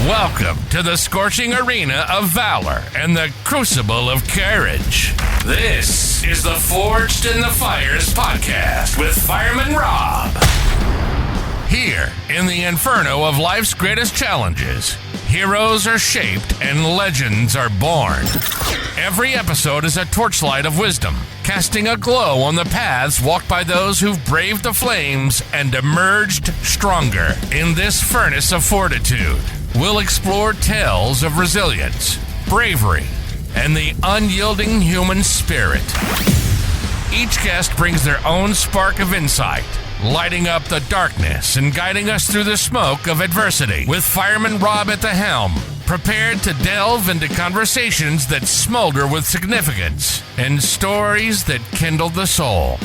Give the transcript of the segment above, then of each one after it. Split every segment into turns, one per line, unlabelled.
Welcome to the scorching arena of valor and the crucible of courage. This is the Forged in the Fires podcast with Fireman Rob. Here, in the inferno of life's greatest challenges, heroes are shaped and legends are born. Every episode is a torchlight of wisdom, casting a glow on the paths walked by those who've braved the flames and emerged stronger. In this furnace of fortitude, we'll explore tales of resilience, bravery, and the unyielding human spirit. Each guest brings their own spark of insight, lighting up the darkness and guiding us through the smoke of adversity. With Fireman Rob at the helm, prepared to delve into conversations that smolder with significance and stories that kindle the soul.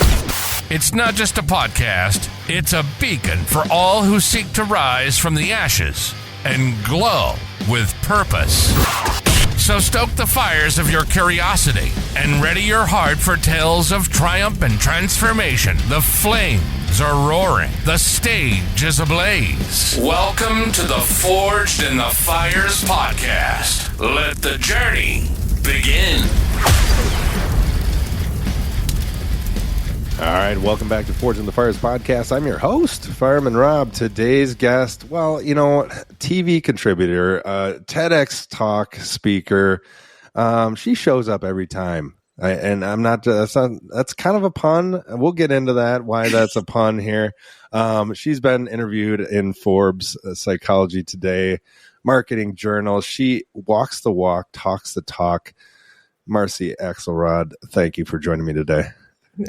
It's not just a podcast, it's a beacon for all who seek to rise from the ashes and glow with purpose. So stoke the fires of your curiosity and ready your heart for tales of triumph and transformation. The flames are roaring. The stage is ablaze. Welcome to the Forged in the Fires podcast. Let the journey begin.
All right, welcome back to Forged in the Fires podcast. I'm your host, Fireman Rob. Today's guest, well, TV contributor, TEDx talk speaker. She shows up every time. I'm not, that's kind of a pun. We'll get into that, why that's a pun here. She's been interviewed in Forbes, Psychology Today, Marketing Journal. She walks the walk, talks the talk. Marcy Axelrod, thank you for joining me today.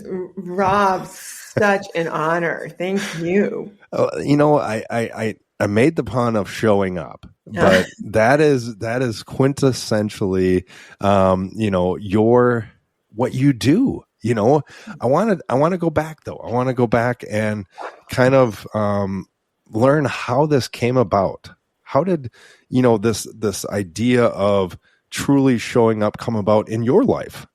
Rob, such an honor. Thank you.
I made the pun of showing up, but that is quintessentially, what you do. I want to go back though. I want to go back and kind of learn how this came about. How did this idea of truly showing up come about in your life?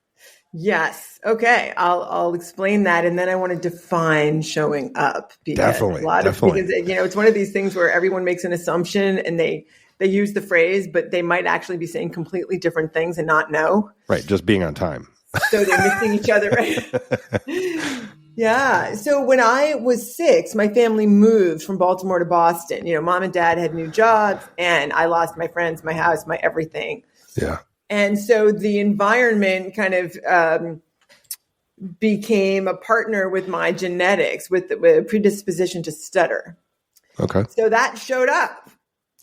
Yes. Okay. I'll explain that. And then I want to define showing up.
Definitely.
Because, it's one of these things where everyone makes an assumption and they use the phrase, but they might actually be saying completely different things and not know.
Right. Just being on time.
So they're missing each other. Right? Yeah. So when I was 6, my family moved from Baltimore to Boston. Mom and dad had new jobs and I lost my friends, my house, my everything.
Yeah. And
so the environment kind of became a partner with my genetics, with a predisposition to stutter.
Okay.
So that showed up.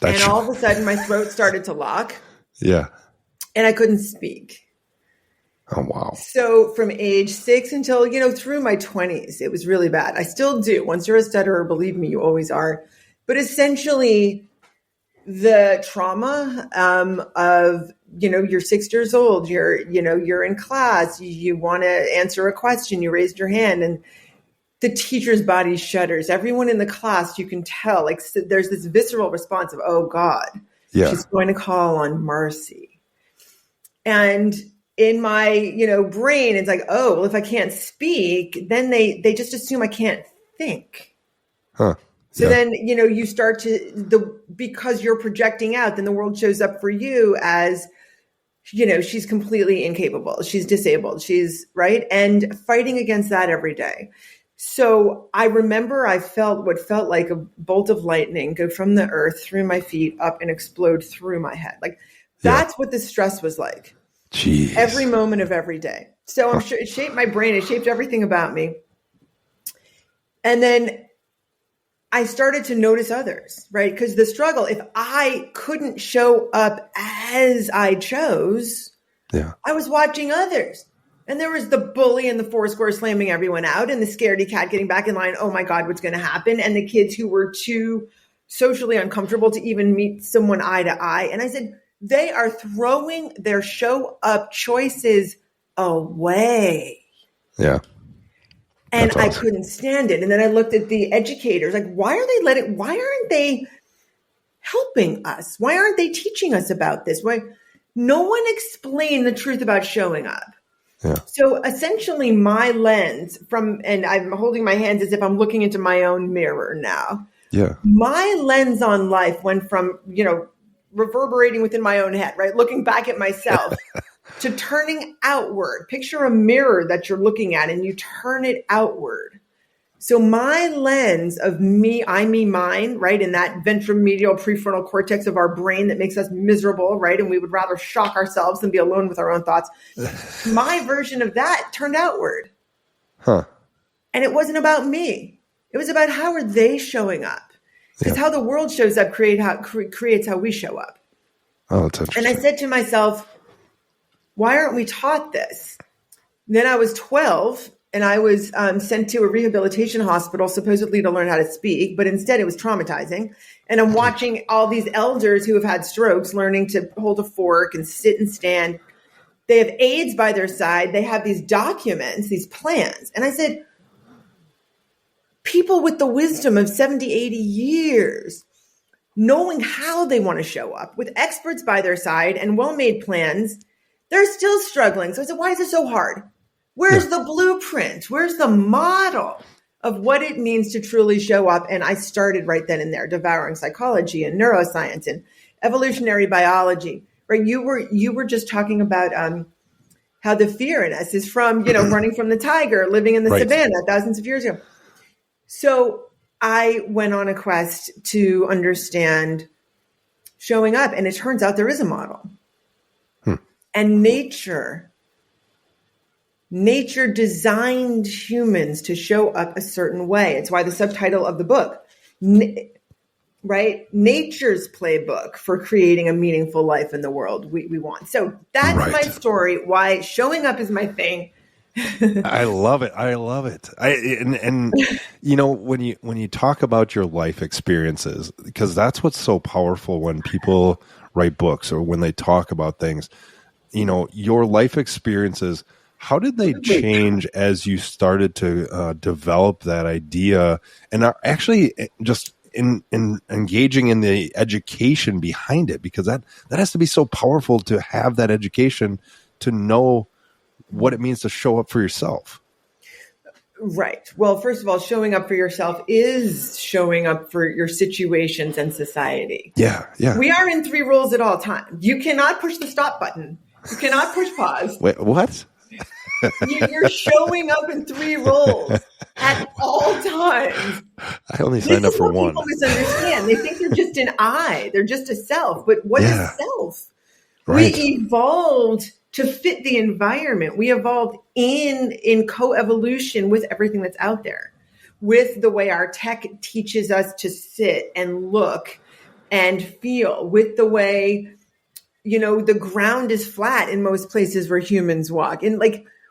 All of a sudden, my throat started to lock.
Yeah.
And I couldn't speak.
Oh, wow.
So from age 6 until, through my 20s, it was really bad. I still do. Once you're a stutterer, believe me, you always are. But essentially, the trauma of you're 6 years old, you're in class, you want to answer a question, you raised your hand and the teacher's body shudders. Everyone in the class, you can tell, like there's this visceral response of, oh God, she's going to call on Marcy. And in my, brain, it's like, oh, well, if I can't speak, then they just assume I can't think.
Huh.
So then, you start because you're projecting out, then the world shows up for you as, she's completely incapable. She's disabled. She's right. And fighting against that every day. So I remember I felt what felt like a bolt of lightning go from the earth through my feet up and explode through my head. Like that's what the stress was like.
Jeez.
Every moment of every day. So I'm sure it shaped my brain. It shaped everything about me. And then I started to notice others, right? Because the struggle, if I couldn't show up as I chose, I was watching others. And there was the bully and the Foursquare slamming everyone out and the scaredy cat getting back in line. Oh my God, what's going to happen? And the kids who were too socially uncomfortable to even meet someone eye to eye. And I said, they are throwing their show up choices away.
Yeah.
And
awesome.
I couldn't stand it. And then I looked at the educators, like, why aren't they helping us? Why aren't they teaching us about this? Why? No one explained the truth about showing up.
Yeah.
So essentially my lens and I'm holding my hands as if I'm looking into my own mirror now.
Yeah.
My lens on life went from, reverberating within my own head, right? Looking back at myself to turning outward. Picture a mirror that you're looking at and you turn it outward. So my lens of me, I, me, mine, right? In that ventromedial prefrontal cortex of our brain that makes us miserable, right? And we would rather shock ourselves than be alone with our own thoughts. My version of that turned outward.
Huh.
And it wasn't about me. It was about how are they showing up? Because how the world shows up creates how we show up.
Oh, that's interesting.
And I said to myself, why aren't we taught this? Then I was 12 and I was sent to a rehabilitation hospital supposedly to learn how to speak, but instead it was traumatizing. And I'm watching all these elders who have had strokes learning to hold a fork and sit and stand. They have aides by their side. They have these documents, these plans. And I said, people with the wisdom of 70, 80 years, knowing how they want to show up with experts by their side and well-made plans, they're still struggling. So I said, why is it so hard? Where's the blueprint? Where's the model of what it means to truly show up? And I started right then and there, devouring psychology and neuroscience and evolutionary biology, right? You were just talking about how the fear in us is from, running from the tiger, living in the savannah thousands of years ago. So I went on a quest to understand showing up, and it turns out there is a model. And nature designed humans to show up a certain way. It's why the subtitle of the book, right? Nature's playbook for creating a meaningful life in the world we want. So that's my story, why showing up is my thing.
I love it. And when you talk about your life experiences, because that's what's so powerful when people write books or when they talk about things, your life experiences, how did they change as you started to develop that idea and are actually just in engaging in the education behind it? Because that has to be so powerful to have that education to know what it means to show up for yourself.
Right. Well, first of all, showing up for yourself is showing up for your situations and society.
Yeah.
We are in 3 roles at all times. You cannot push the stop button. You cannot push pause.
Wait, what?
You're showing up in 3 roles at all times.
I only signed up for one.
People misunderstand. They think they're just an I. They're just a self. But what is self? Right. We evolved to fit the environment. We evolved in co-evolution with everything that's out there, with the way our tech teaches us to sit and look and feel, with the way, the ground is flat in most places where humans walk. And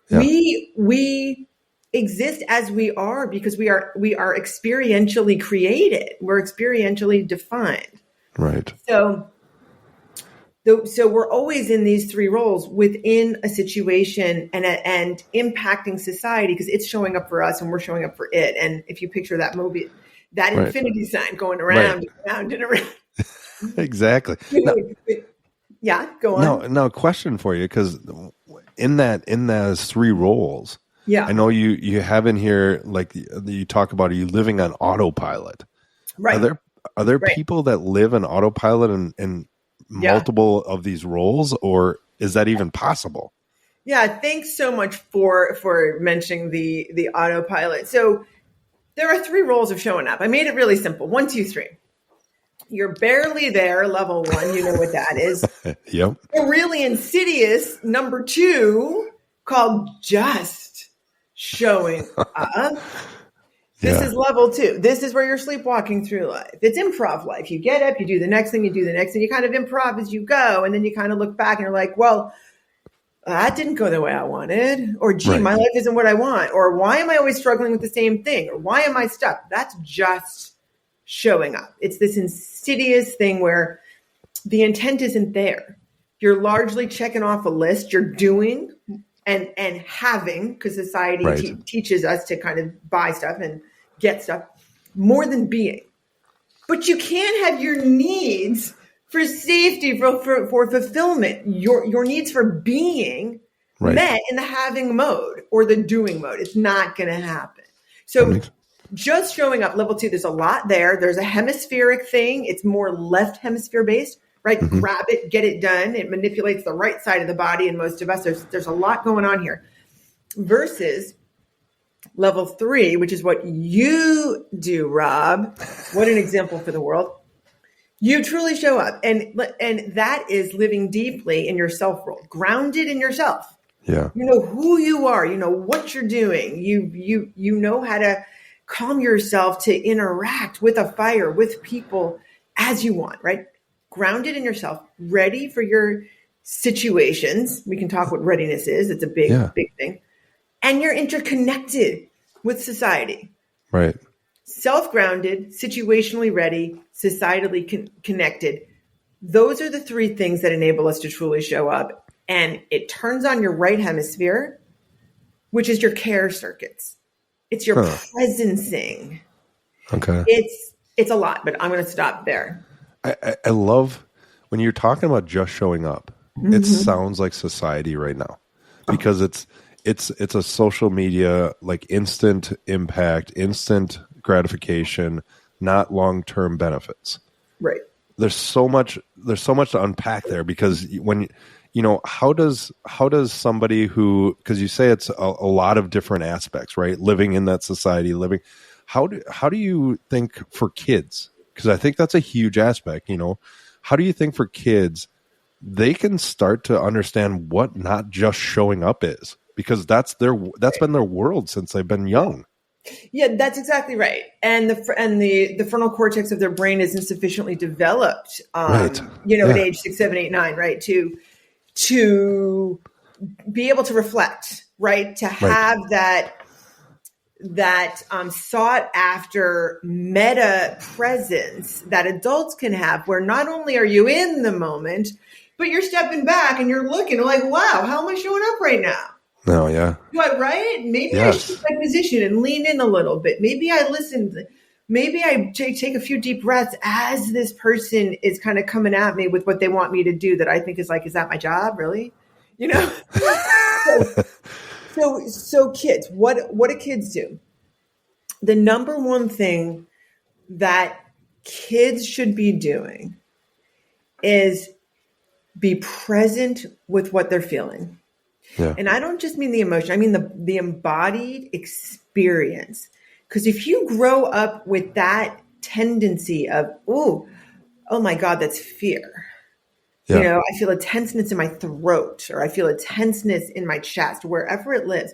we exist as we are because we are experientially created. We're experientially defined.
Right.
So we're always in these 3 roles within a situation and impacting society because it's showing up for us and we're showing up for it. And if you picture that movie, that infinity sign going around and around and around.
Exactly.
Yeah, go on.
No, question for you, because in those 3 roles, I know you have in here, like you talk about, are you living on autopilot? Right. Are there people that live on autopilot and multiple of these roles, or is that even possible?
Yeah, thanks so much for mentioning the autopilot. So there are 3 roles of showing up. I made it really simple. 1, 2, 3. You're barely there, level 1. You know what that is.
Yep.
A really insidious number 2 called just showing up. This is level 2. This is where you're sleepwalking through life. It's improv life. You get up, you do the next thing, you kind of improv as you go. And then you kind of look back and you're like, well, that didn't go the way I wanted. Or, gee, my life isn't what I want. Or why am I always struggling with the same thing? Or why am I stuck? That's just showing up. It's this insidious thing where the intent isn't there. You're largely checking off a list. You're doing and having, because society teaches us to kind of buy stuff and get stuff more than being. But you can't have your needs for safety, for fulfillment, your needs for being met in the having mode or the doing mode. It's not going to happen. So just showing up, level 2, there's a lot there. There's a hemispheric thing. It's more left hemisphere based. right? Grab it, get it done. It manipulates the right side of the body. And most of us, there's a lot going on here versus level 3, which is what you do, Rob. What an example for the world. You truly show up. And that is living deeply in your self world, grounded in yourself.
Yeah.
You know who you are. You know what you're doing. You know how to calm yourself to interact with a fire, with people as you want, right? Grounded in yourself, ready for your situations. We can talk what readiness is. It's a big thing. And you're interconnected with society.
Right.
Self-grounded, situationally ready, societally connected. Those are the 3 things that enable us to truly show up. And it turns on your right hemisphere, which is your care circuits. It's your presencing.
Okay.
It's a lot, but I'm going to stop there.
I love when you're talking about just showing up. It sounds like society right now because it's a social media, like instant impact, instant gratification, not long-term benefits.
Right.
There's so much to unpack there because when how does somebody who, because you say it's a lot of different aspects, right? Living in that society, how do you think for kids? Because I think that's a huge aspect, how do you think for kids, they can start to understand what not just showing up is? Because that's been their world since they've been young.
Yeah, that's exactly right. And the frontal cortex of their brain isn't sufficiently developed,
Right.
At age 6, 7, 8, 9, right? To be able to reflect, right? To have that sought after meta presence that adults can have, where not only are you in the moment, but you're stepping back and you're looking like, wow, how am I showing up right now?
No, yeah.
What, right? Maybe I shift my position and lean in a little bit. Maybe I listen. Maybe I take a few deep breaths as this person is kind of coming at me with what they want me to do that I think is like, is that my job? Really? So kids, what do kids do? The number one thing that kids should be doing is be present with what they're feeling.
Yeah.
And I don't just mean the emotion. I mean the embodied experience. Because if you grow up with that tendency of, oh my God, that's fear.
Yeah.
I feel a tenseness in my throat, or I feel a tenseness in my chest, wherever it lives.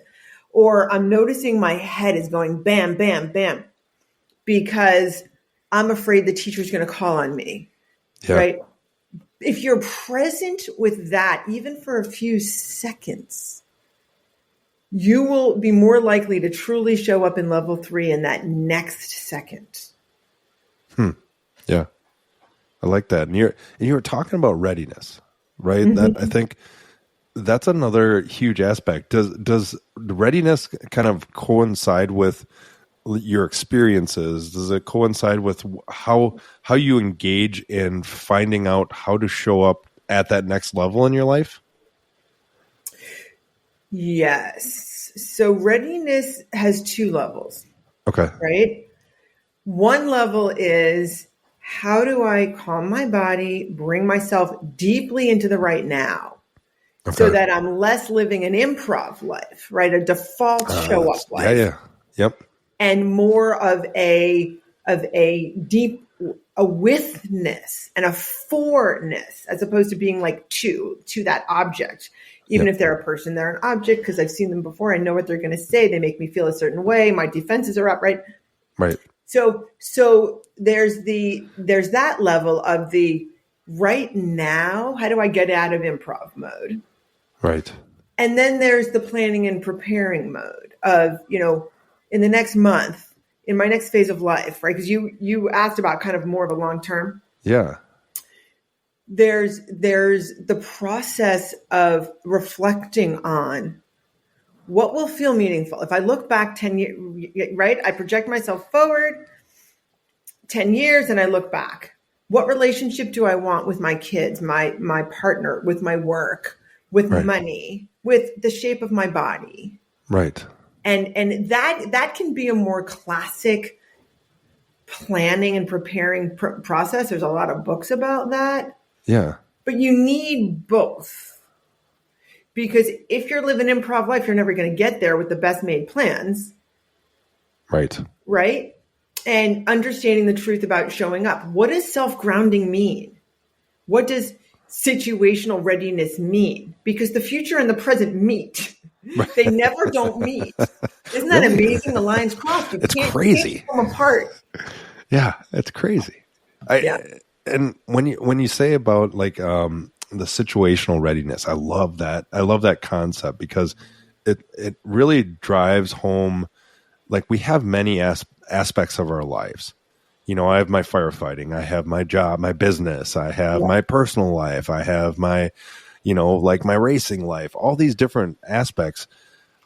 Or I'm noticing my head is going bam, bam, bam, because I'm afraid the teacher's going to call on me, right? If you're present with that, even for a few seconds, you will be more likely to truly show up in level 3 in that next second.
Yeah. I like that. And you were talking about readiness, right? That I think that's another huge aspect. Does readiness kind of coincide with your experiences? Does it coincide with how you engage in finding out how to show up at that next level in your life?
Yes. So readiness has 2 levels.
Okay.
Right? One level is, how do I calm my body, bring myself deeply into the right now, so that I'm less living an improv life, right? A default show up life.
Yeah. Yep.
And more of a deep a withness and a forness, as opposed to being like to that object. Even if they're a person, they're an object, because I've seen them before. I know what they're going to say. They make me feel a certain way. My defenses are up, right?
Right.
So there's that level of the right now. How do I get out of improv mode?
Right.
And then there's the planning and preparing mode of, in the next month, in my next phase of life, right? Because you asked about kind of more of a long term.
Yeah.
There's the process of reflecting on what will feel meaningful. If I look back 10 years, right? I project myself forward 10 years and I look back. What relationship do I want with my kids, my partner, with my work, with money, with the shape of my body?
Right.
And that can be a more classic planning and preparing process. There's a lot of books about that.
Yeah.
But you need both. Because if you're living improv life, you're never going to get there with the best made plans.
Right.
Right? And understanding the truth about showing up. What does self-grounding mean? What does situational readiness mean? Because the future and the present meet. They never don't meet. Isn't that
Really?
amazing? The lines crossed.
It's crazy.
You can't come apart.
Yeah, it's crazy. And when you say about like the situational readiness, I love that. I love that concept because it really drives home. Like we have many aspects of our lives. You know, I have my firefighting, I have my job, my business, I have my personal life, I have my, you know, like my racing life, all these different aspects.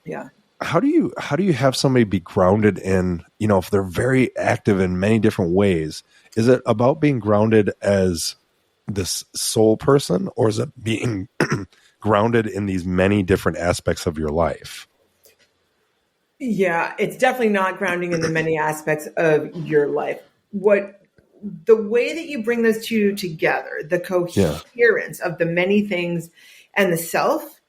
Yeah.
How do you have somebody be grounded in, you know, if they're very active in many different ways? Is it about being grounded as this sole person, or is it being grounded in these many different aspects of your life?
Yeah, it's definitely not grounding in the many aspects of your life. The way that you bring those two together, the coherence of the many things and the self,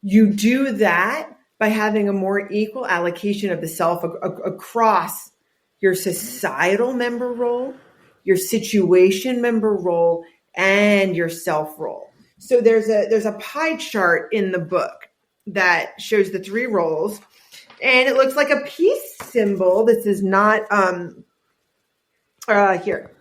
you do that by having a more equal allocation of the self across your societal member role, your situation member role, and your self role. So there's a pie chart in the book that shows the three roles, and it looks like a peace symbol. This is not here.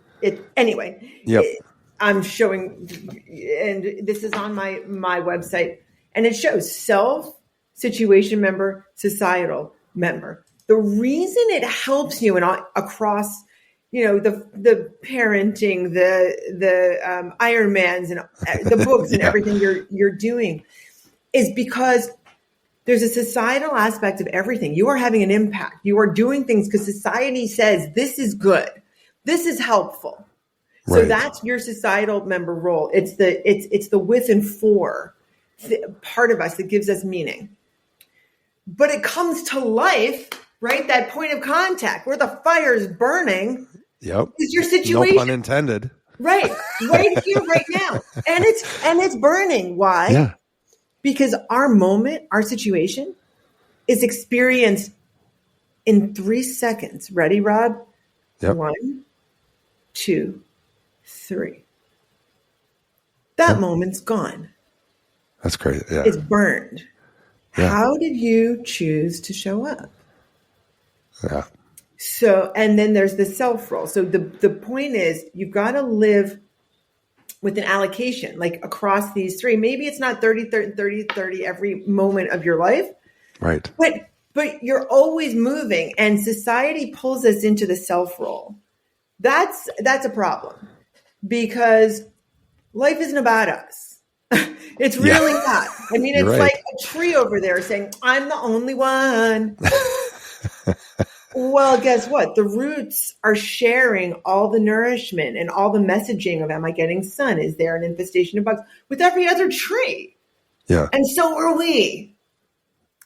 I'm showing, and this is on my website, and it shows self, situation member, societal member. The reason it helps you across, you know, the parenting, the Ironmans and the books and everything you're doing, is because there's a societal aspect of everything. You are having an impact. You are doing things because society says this is good, this is helpful. So that's your societal member role. It's the with and for part of us that gives us meaning. But it comes to life, right? That point of contact where the fire's burning.
Yep.
Is your situation.
No pun intended.
Right here, right now. And it's burning. Why?
Yeah.
Because our moment, our situation is experienced in 3 seconds. Ready, Rob?
Yep.
1, 2, 3. That moment's gone.
That's crazy. Yeah.
It's burned.
Yeah.
How did you choose to show up?
Yeah.
So, and then there's the self role. So the point is you've got to live with an allocation, like across these three. Maybe it's not 30, 30, 30, 30 every moment of your life.
Right.
But you're always moving, and society pulls us into the self role. That's a problem, because life isn't about us. It's really not. I mean, it's like a tree over there saying, I'm the only one. Well, guess what? The roots are sharing all the nourishment and all the messaging of, am I getting sun? Is there an infestation of bugs? With every other tree.
Yeah.
And so are we.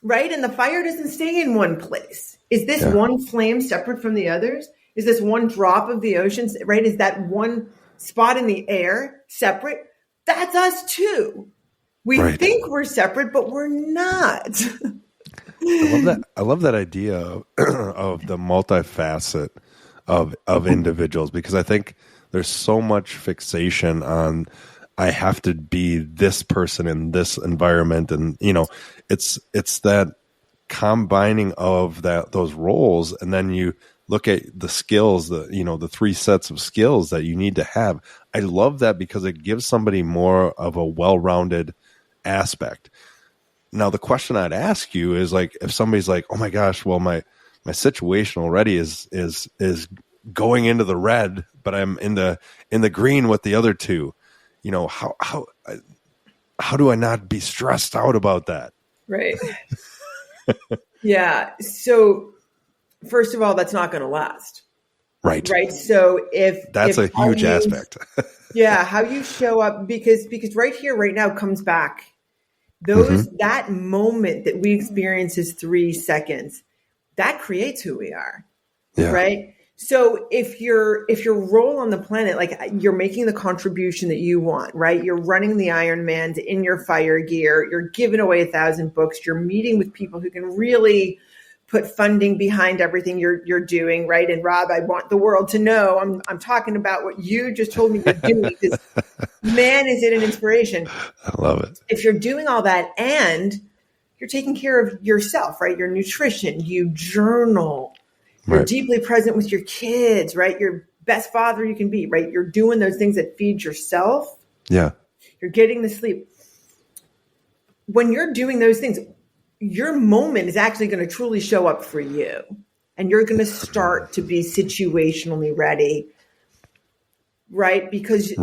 Right? And the fire doesn't stay in one place. Is this one flame separate from the others? Is this one drop of the ocean, right? Is that one spot in the air separate? That's us too. We think we're separate, but we're not.
I love that idea of the multifaceted of individuals, because I think there's so much fixation on, I have to be this person in this environment, and you know, it's that combining of those roles, and then you look at the skills, the 3 sets of skills that you need to have. I love that because it gives somebody more of a well-rounded aspect. Now, the question I'd ask you is, like, if somebody's like, oh my gosh, well, my situation already is going into the red, but I'm in the green with the other two, you know, how do I not be stressed out about that?
Right. Yeah. So first of all, that's not going to last.
Right.
So
that's a huge aspect.
How you show up, because right here, right now comes back. That moment that we experience is 3 seconds. That creates who we are. Yeah. Right. So if your role on the planet, like you're making the contribution that you want, right? You're running the Ironmans in your fire gear. You're giving away 1,000 books. You're meeting with people who can really put funding behind everything you're doing, right? And Rob, I want the world to know I'm talking about what you just told me you're doing, because man, is it an inspiration.
I love it.
If you're doing all that and you're taking care of yourself, right? Your nutrition, you journal. You're deeply present with your kids, right? Your best father you can be, right? You're doing those things that feed yourself.
Yeah.
You're getting the sleep. When you're doing those things, your moment is actually going to truly show up for you. And you're going to start to be situationally ready, right? Because,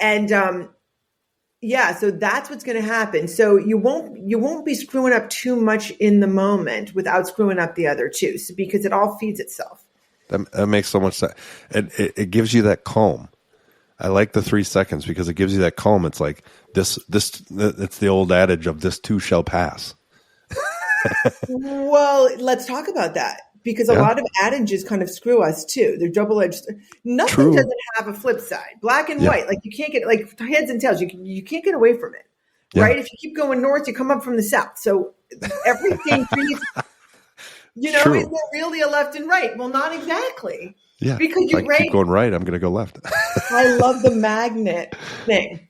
and, yeah, so that's what's going to happen. So you won't be screwing up too much in the moment without screwing up the other two, because it all feeds itself.
That makes so much sense. It gives you that calm. I like the 3 seconds because it gives you that calm. It's like this. It's the old adage of "this too shall pass."
Well, let's talk about that, because a lot of adages kind of screw us too. They're double-edged. Nothing doesn't have a flip side. Black and white, like you can't get, like heads and tails. You can't get away from it, right? If you keep going north, you come up from the south. So everything, is there really a left and right? Well, not exactly.
Yeah,
because
if I keep going right, I'm going to go left.
I love the magnet thing.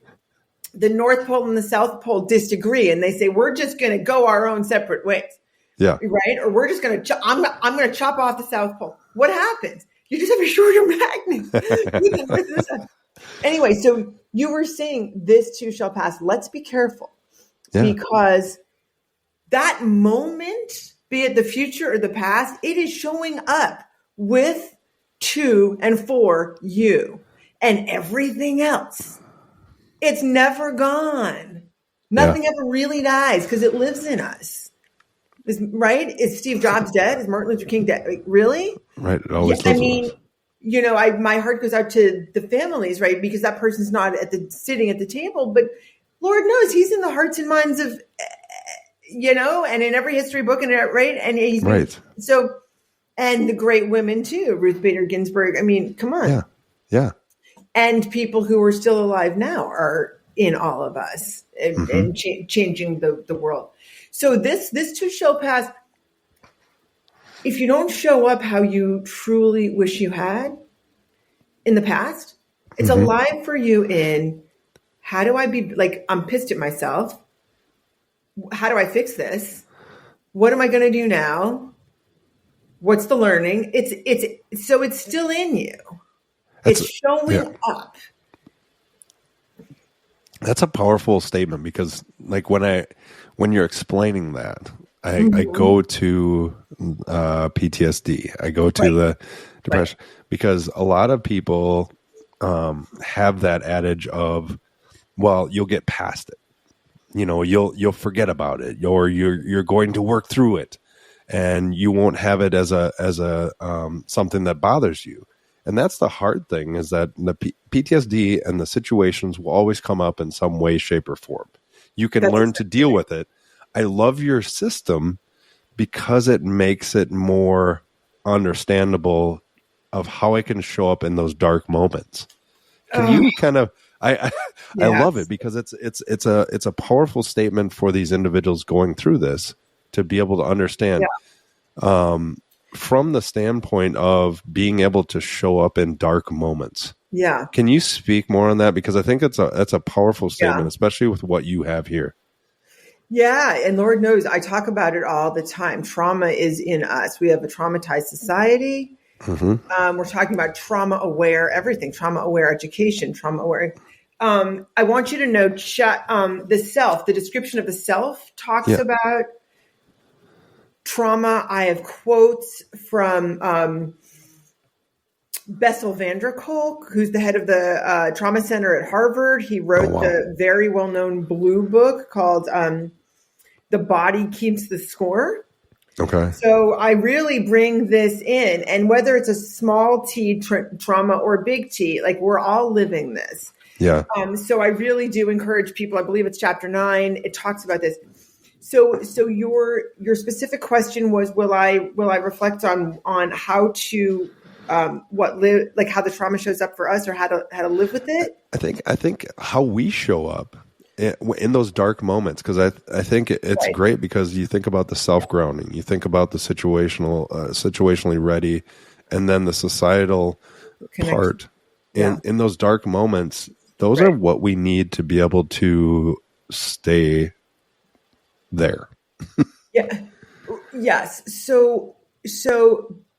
The North Pole and the South Pole disagree, and they say we're just going to go our own separate ways.
Yeah.
Right. Or we're just going to. I'm going to chop off the South Pole. What happens? You just have a shorter magnet. Anyway, so you were saying this too shall pass. Let's be careful, because that moment, be it the future or the past, it is showing up with, to, and for you, and everything else. It's never gone. Nothing ever really dies because it lives in us. Right? Is Steve Jobs dead? Is Martin Luther King dead? Like, really?
Right. It always lives in us.
My heart goes out to the families, right? Because that person's not sitting at the table, but Lord knows he's in the hearts and minds of, and in every history book, and right. And he's so, and the great women too, Ruth Bader Ginsburg. I mean, come on.
Yeah.
And people who are still alive now are in all of us and changing the world. So this too shall pass. If you don't show up how you truly wish you had in the past, it's alive for you in, how do I be, like, I'm pissed at myself. How do I fix this? What am I going to do now? What's the learning? It's still in you. It's showing up.
That's a powerful statement, because like when you're explaining that, I go to PTSD. I go to the depression, because a lot of people have that adage of, well, you'll get past it. You'll forget about it, or you're going to work through it, and you won't have it as a something that bothers you. And that's the hard thing, is that the PTSD and the situations will always come up in some way, shape, or form. You can learn to deal with it. I love your system because it makes it more understandable of how I can show up in those dark moments. Can you kind of? I love it, because it's a powerful statement for these individuals going through this to be able to understand. From the standpoint of being able to show up in dark moments. Yeah. Can you speak more on that? Because I think it's a powerful statement, especially with what you have here.
Yeah. And Lord knows I talk about it all the time. Trauma is in us. We have a traumatized society. We're talking about trauma aware, everything, trauma aware education, trauma aware. I want you to know the description of the self talks about trauma. I have quotes from Bessel van der Kolk, who's the head of the trauma center at Harvard. He wrote the very well-known blue book called The Body Keeps the Score.
Okay.
So I really bring this in, and whether it's a small T trauma or big T, like, we're all living this.
Yeah.
So I really do encourage people. I believe it's chapter 9. It talks about this. So your specific question was, will I reflect on how to like how the trauma shows up for us, or how to live with it.
I think how we show up in those dark moments, because I think it's
Right.
great, because you think about the self-grounding, you think about the situationally ready, and then the societal
Connection.
part.
Yeah.
In those dark moments, those
Right.
are what we need to be able to stay there.
Yeah. Yes. So,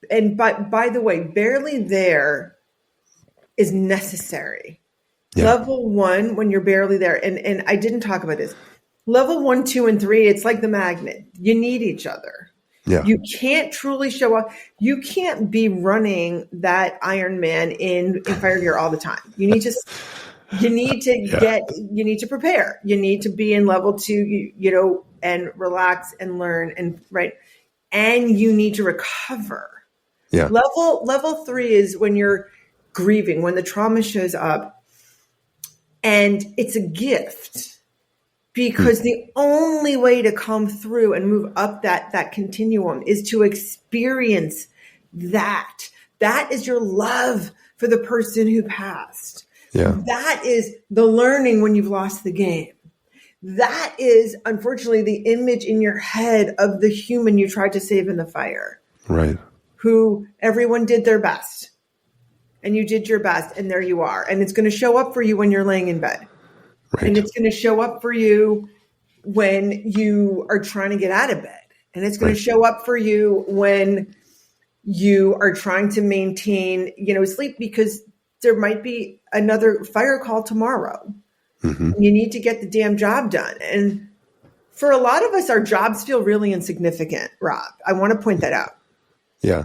and by the way, barely there is necessary.
Yeah.
Level 1, when you're barely there, and I didn't talk about this. Level 1, 2, and 3, it's like the magnet. You need each other.
Yeah.
You can't truly show up. You can't be running that Ironman in fire gear all the time. You need to you need to prepare. You need to be in level 2, and relax and learn and and you need to recover.
Yeah.
Level 3 is when you're grieving, when the trauma shows up, and it's a gift, because the only way to come through and move up that continuum is to experience that. That is your love for the person who passed.
Yeah.
That is the learning when you've lost the game. That is, unfortunately, the image in your head of the human you tried to save in the fire,
Right.
who everyone did their best, and you did your best, and there you are. And it's going to show up for you when you're laying in bed.
Right.
And it's going to show up for you when you are trying to get out of bed. And it's going to show up for you when you are trying to maintain, sleep, because there might be another fire call tomorrow.
Mm-hmm.
You need to get the damn job done. And for a lot of us, our jobs feel really insignificant, Rob. I want to point that out.
Yeah.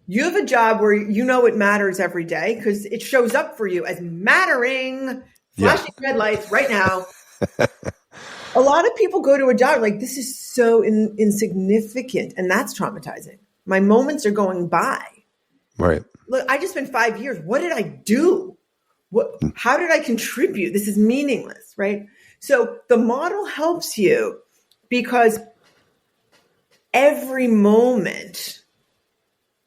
You have a job where it matters every day, because it shows up for you as mattering, flashing red lights right now. A lot of people go to a job like, this is so insignificant, and that's traumatizing. My moments are going by.
Right.
Look, I just spent 5 years. What did I do? How did I contribute? This is meaningless, right? So the model helps you, because every moment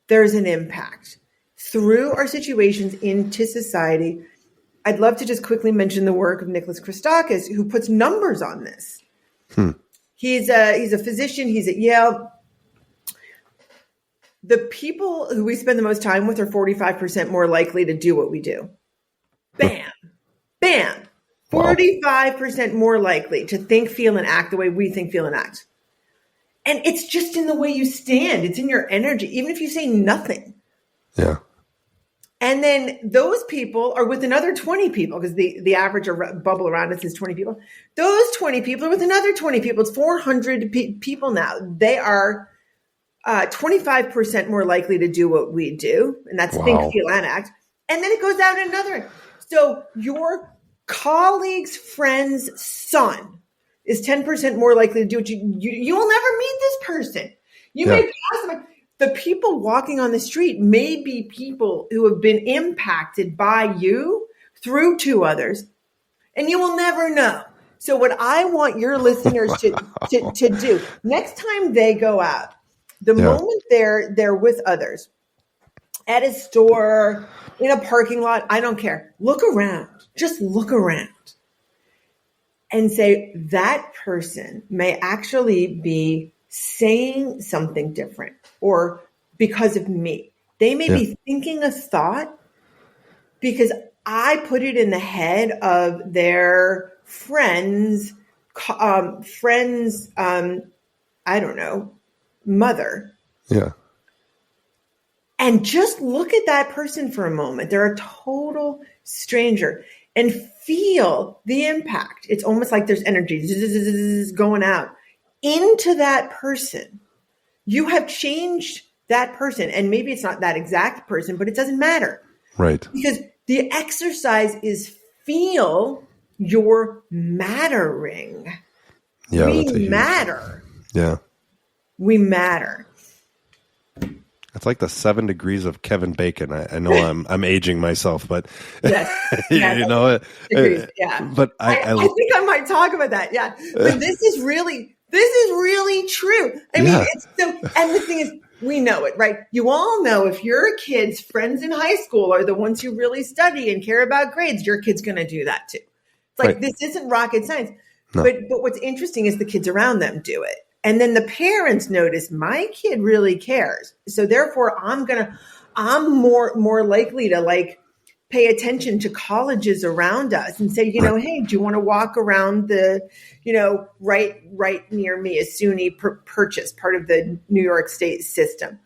there's an impact through our situations into society. I'd love to just quickly mention the work of Nicholas Christakis, who puts numbers on this. He's a physician. He's at Yale. The people who we spend the most time with are 45% more likely to do what we do. Bam. Bam. 45% more likely to think, feel, and act the way we think, feel, and act. And it's just in the way you stand. It's in your energy, even if you say nothing.
Yeah.
And then those people are with another 20 people, because the average bubble around us is 20 people. Those 20 people are with another 20 people. It's 400 people now. They are 25% more likely to do what we do. And that's think, feel, and act. And then it goes out another. So your colleague's friend's son is 10% more likely to do what you will never meet this person. You may pass them. The people walking on the street may be people who have been impacted by you through to others, and you will never know. So what I want your listeners to do, next time they go out, the moment they're with others, at a store, in a parking lot, I don't care. Look around. Just look around. And say, that person may actually be saying something different, or because of me. They may be thinking a thought because I put it in the head of their friends, I don't know, mother.
Yeah.
And just look at that person for a moment. They're a total stranger, and feel the impact. It's almost like there's energy going out into that person. You have changed that person. And maybe it's not that exact person, but it doesn't matter.
Right.
Because the exercise is feel your mattering.
Yeah.
We matter.
Yeah.
We matter.
It's like the 7 degrees of Kevin Bacon. I know I'm aging myself, but
yes.
you know, but I
think I might talk about that. Yeah. But this is really true. I mean, it's so, and the thing is, we know it, right? You all know if your kids' friends in high school are the ones who really study and care about grades, your kid's going to do that too. It's like, This isn't rocket science. No. But what's interesting is the kids around them do it. And then the parents notice my kid really cares. So therefore I'm more likely to like pay attention to colleges around us and say, hey, do you want to walk around the, right near me is SUNY Purchase, part of the New York State system.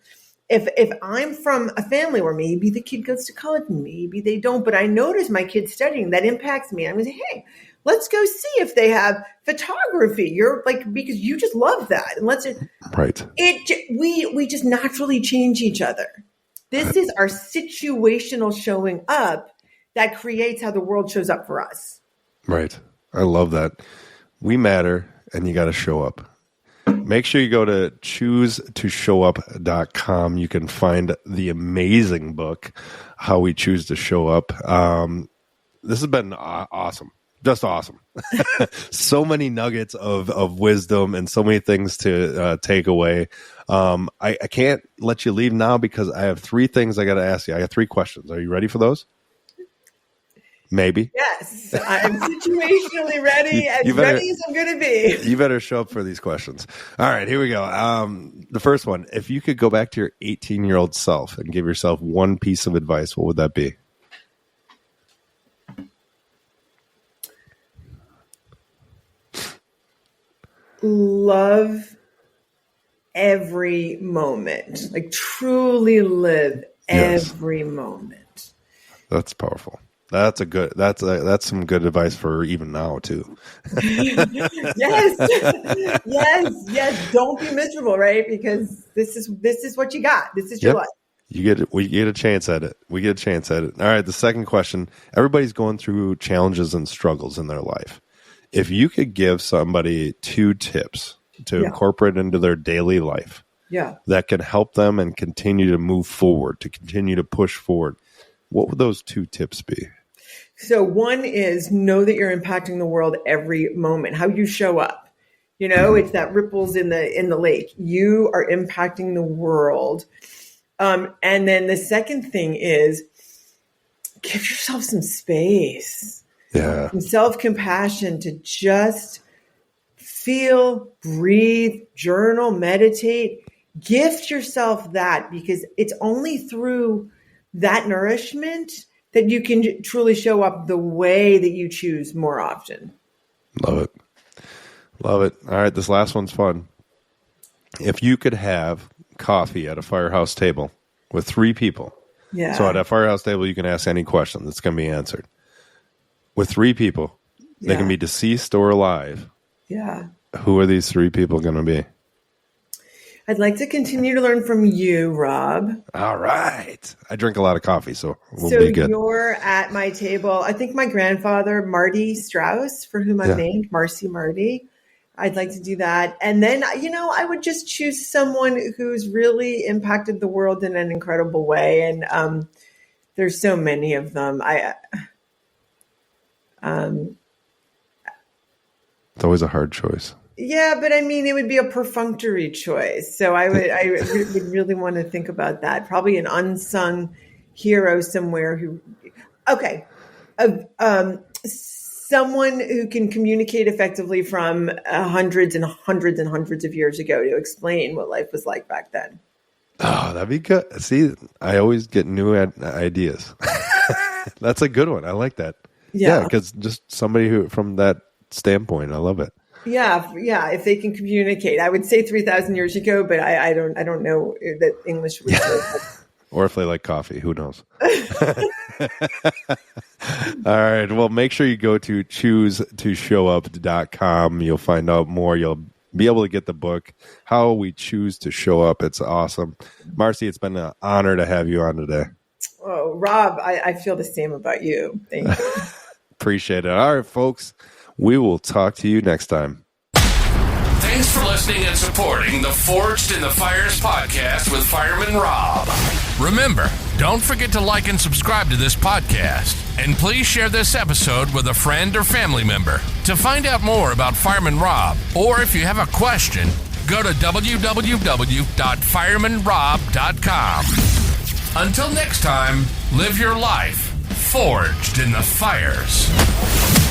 If I'm from a family where maybe the kid goes to college, maybe they don't, but I notice my kid studying, that impacts me. I'm going to say, hey, let's go see if they have photography. You're like, because you just love that. And we just naturally change each other. This is our situational showing up that creates how the world shows up for us.
Right. I love that. We matter, and you got to show up. Make sure you go to choosetoshow.up.com. You can find the amazing book, How We Choose to Show Up. This has been awesome. Just awesome. So many nuggets of wisdom and so many things to take away. I can't let you leave now because I have 3 things I got to ask you. I got 3 questions. Are you ready for those? Maybe.
Yes. I'm situationally ready, ready as I'm going to be.
You better show up for these questions. All right, here we go. The first one, if you could go back to your 18-year-old self and give yourself one piece of advice, what would that be?
Love every moment, like truly live every moment.
That's powerful. That's some good advice for even now too.
Yes. Don't be miserable, right? Because this is what you got. This is your life.
We get a chance at it. We get a chance at it. All right. The second question, everybody's going through challenges and struggles in their life. If you could give somebody 2 tips to incorporate into their daily life that can help them and continue to move forward, to continue to push forward, what would those 2 tips be?
So one is know that you're impacting the world every moment, how you show up. It's that ripples in the lake. You are impacting the world. And then the second thing is give yourself some space.
Yeah.
And self-compassion to just feel, breathe, journal, meditate, gift yourself that, because it's only through that nourishment that you can truly show up the way that you choose more often.
Love it. Love it. All right. This last one's fun. If you could have coffee at a firehouse table with 3 people.
Yeah.
So at a firehouse table, you can ask any question that's going to be answered. With 3 people, they can be deceased or alive.
Yeah.
Who are these 3 people going to be?
I'd like to continue to learn from you, Rob.
All right. I drink a lot of coffee, so we'll be good.
So you're at my table. I think my grandfather, Marty Strauss, for whom I've named Marty. I'd like to do that. And then, I would just choose someone who's really impacted the world in an incredible way. And there's so many of them.
It's always a hard choice.
Yeah, but it would be a perfunctory choice. So I would really want to think about that. Probably an unsung hero somewhere someone who can communicate effectively from hundreds and hundreds and hundreds of years ago to explain what life was like back then.
Oh, that'd be good. See, I always get new ideas. That's a good one. I like that. Yeah, because just somebody who, from that standpoint, I love it.
Yeah. If they can communicate, I would say 3,000 years ago, but I don't know that English would say
or if they like coffee, who knows? All right. Well, make sure you go to choosetoshow.up.com. You'll find out more. You'll be able to get the book, How We Choose to Show Up. It's awesome. Marcy, it's been an honor to have you on today.
Oh, Rob, I feel the same about you. Thank you.
Appreciate it. All right, folks. We will talk to you next time.
Thanks for listening and supporting the Forged in the Fires podcast with Fireman Rob. Remember, don't forget to like and subscribe to this podcast. And please share this episode with a friend or family member. To find out more about Fireman Rob, or if you have a question, go to www.firemanrob.com. Until next time, live your life forged in the fires.